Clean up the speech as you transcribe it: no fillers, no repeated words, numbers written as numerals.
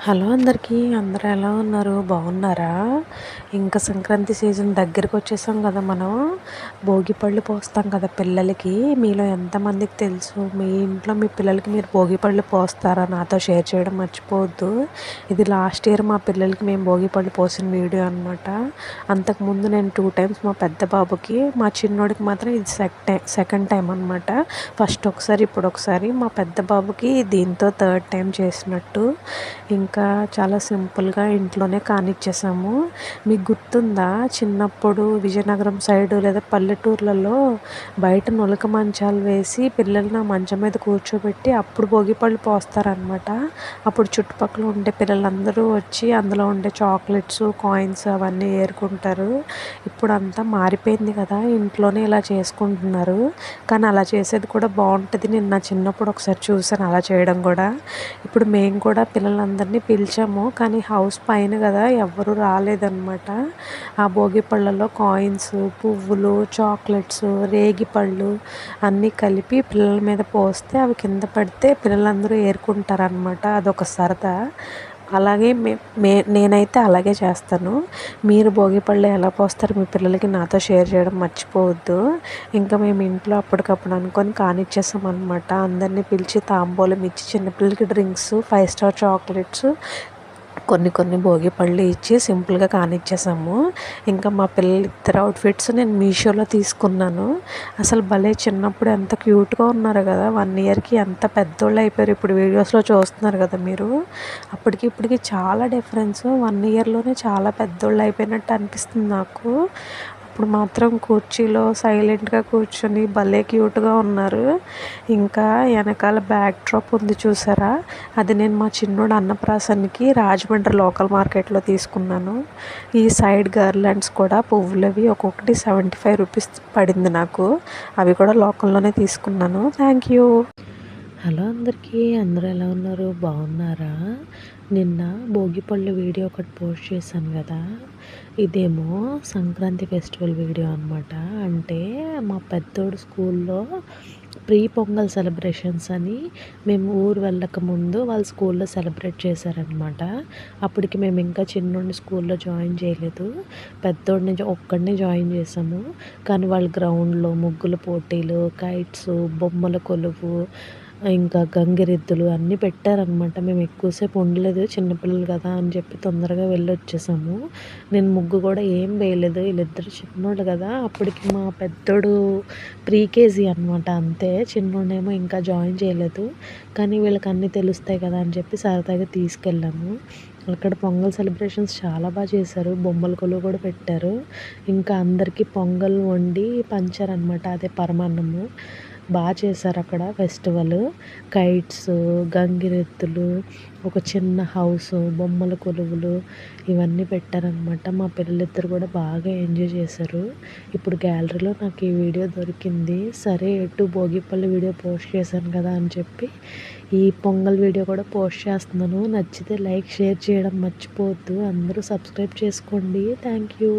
Hello అందరికీ, అందరూ ఎలా ఉన్నారు? బాగున్నారా? ఇంకా సంక్రాంతి సీజన్ దగ్గరికి వచ్చేసాం కదా. మనం భోగి పళ్ళు పోస్తాం కదా పిల్లలకి. మీలో ఎంతమందికి తెలుసు మీ ఇంట్లో మీ పిల్లలకి మీరు భోగి పళ్ళు పోస్తారా? నాతో షేర్ చేయడం మర్చిపోవద్దు. ఇది లాస్ట్ ఇయర్ మా పిల్లలకి మేము భోగి పళ్ళు పోసిన వీడియో అనమాట. అంతకుముందు నేను 2 టైమ్స్ మా పెద్ద బాబుకి, మా చిన్నోడికి మాత్రం ఇది సెకండ్ టైం అనమాట. ఫస్ట్ ఒకసారి, ఇప్పుడు ఒకసారి. మా పెద్ద బాబుకి దీంతో థర్డ్ టైం చేసినట్టు. ఇంకా చాలా సింపుల్గా ఇంట్లోనే కానిచ్చేసాము. మీకు గుర్తుందా, చిన్నప్పుడు విజయనగరం సైడు లేదా పల్లెటూర్లలో బయట నులక మంచాలు వేసి పిల్లల్ని ఆ మంచం మీద కూర్చోబెట్టి అప్పుడు భోగిపళ్ళు పోస్తారనమాట. అప్పుడు చుట్టుపక్కల ఉండే పిల్లలందరూ వచ్చి అందులో ఉండే చాక్లెట్స్, కాయిన్స్ అవన్నీ ఏరుకుంటారు. ఇప్పుడు అంతా మారిపోయింది కదా, ఇంట్లోనే ఇలా చేసుకుంటున్నారు. కానీ అలా చేసేది కూడా బాగుంటుంది. నేను నా చిన్నప్పుడు ఒకసారి చూసాను అలా చేయడం కూడా. ఇప్పుడు మేము కూడా పిల్లలందరినీ పిలిచాము, కానీ హౌస్ పైన కదా ఎవ్వరూ రాలేదన్నమాట. ఆ భోగి పళ్ళలో కాయిన్స్, పువ్వులు, చాక్లెట్స్, రేగిపళ్ళు అన్నీ కలిపి పిల్లల మీద పోస్తే అవి కింద పడితే పిల్లలందరూ ఏరుకుంటారనమాట. అదొక సరదా. అలాగే నేనైతే అలాగే చేస్తాను. మీరు భోగిపళ్ళు ఎలా పోస్తారు మీ పిల్లలకి నాతో షేర్ చేయడం మర్చిపోవద్దు. ఇంకా మేము ఇంట్లో అప్పటికప్పుడు అనుకొని కానిచ్చేసాం అనమాట. అందరినీ పిలిచి తాంబూలం ఇచ్చి, చిన్నపిల్లలకి డ్రింక్స్, 5 స్టార్ చాక్లెట్స్, కొన్ని భోగిపళ్ళు ఇచ్చి సింపుల్గా కానిచ్చేసాము. ఇంకా మా పిల్లలు ఇద్దరు అవుట్ఫిట్స్ నేను మీషోలో తీసుకున్నాను. అసలు భలే చిన్నప్పుడు ఎంత క్యూట్గా ఉన్నారు కదా, 1 ఇయర్కి ఎంత పెద్దోళ్ళు అయిపోయారు. ఇప్పుడు వీడియోస్లో చూస్తున్నారు కదా మీరు. అప్పటికి ఇప్పటికి చాలా డిఫరెన్స్. 1 ఇయర్లోనే చాలా పెద్దోళ్ళు అయిపోయినట్టు అనిపిస్తుంది నాకు. అప్పుడు మాత్రం కుర్చీలో సైలెంట్గా కూర్చొని భలే క్యూట్గా ఉన్నారు. ఇంకా వెనకాల బ్యాక్ డ్రాప్ ఉంది చూసారా, అది నేను మా చిన్నోడు అన్నప్రాసనకి రాజమండ్రి లోకల్ మార్కెట్లో తీసుకున్నాను. ఈ సైడ్ గార్లాండ్స్ కూడా పువ్వులవి ఒక్కొక్కటి 75 రూపీస్ పడింది నాకు. అవి కూడా లోకల్లోనే తీసుకున్నాను. Thank you. హలో అందరికీ, అందరూ ఎలా ఉన్నారు? బాగున్నారా? నిన్న భోగిపళ్ళు వీడియో ఒకటి పోస్ట్ చేశాను కదా. ఇదేమో సంక్రాంతి ఫెస్టివల్ వీడియో అనమాట. అంటే మా పెద్దోడు స్కూల్లో ప్రీ పొంగల్ సెలబ్రేషన్స్ అని మేము ఊరు వెళ్ళక ముందు వాళ్ళ స్కూల్లో సెలబ్రేట్ చేశారనమాట. అప్పటికి మేము ఇంకా చిన్నోడిని స్కూల్లో జాయిన్ చేయలేదు. పెద్దోడిని ఒక్కడిని జాయిన్ చేసాము. కానీ వాళ్ళ గ్రౌండ్లో ముగ్గుల పోటీలు, కైట్స్, బొమ్మల కొలువు, ఇంకా గంగిరెద్దులు అన్నీ పెట్టారనమాట. మేము ఎక్కువసేపు ఉండలేదు, చిన్నపిల్లలు కదా అని చెప్పి తొందరగా వెళ్ళి వచ్చేసాము. నేను ముగ్గు కూడా ఏం వేయలేదు, వీళ్ళిద్దరు చిన్నోళ్ళు కదా. అప్పటికి మా పెద్దోడు ప్రీకేజీ అనమాట, అంతే. చిన్నోడేమో ఇంకా జాయిన్ చేయలేదు. కానీ వీళ్ళకి అన్నీ తెలుస్తాయి కదా అని చెప్పి సరదాగా తీసుకెళ్ళాము. అక్కడ పొంగల్ సెలబ్రేషన్స్ చాలా బాగా చేశారు. బొమ్మల కొలువు కూడా పెట్టారు. ఇంకా అందరికీ పొంగల్ వండి పంచారనమాట, అదే పరమాన్నము. బాగా చేశారు అక్కడ ఫెస్టివల్. కైట్స్, గంగిరెద్దులు, ఒక చిన్న హౌస్, బొమ్మల కొలువులు ఇవన్నీ పెట్టారనమాట. మా పిల్లలిద్దరు కూడా బాగా ఎంజాయ్ చేశారు. ఇప్పుడు గ్యాలరీలో నాకు ఈ వీడియో దొరికింది. సరే, ఎటు భోగిపల్లి వీడియో పోస్ట్ చేశాను కదా అని చెప్పి ఈ పొంగల్ వీడియో కూడా పోస్ట్ చేస్తున్నాను. నచ్చితే లైక్, షేర్ చేయడం మర్చిపోవద్దు. అందరూ సబ్స్క్రైబ్ చేసుకోండి. Thank you.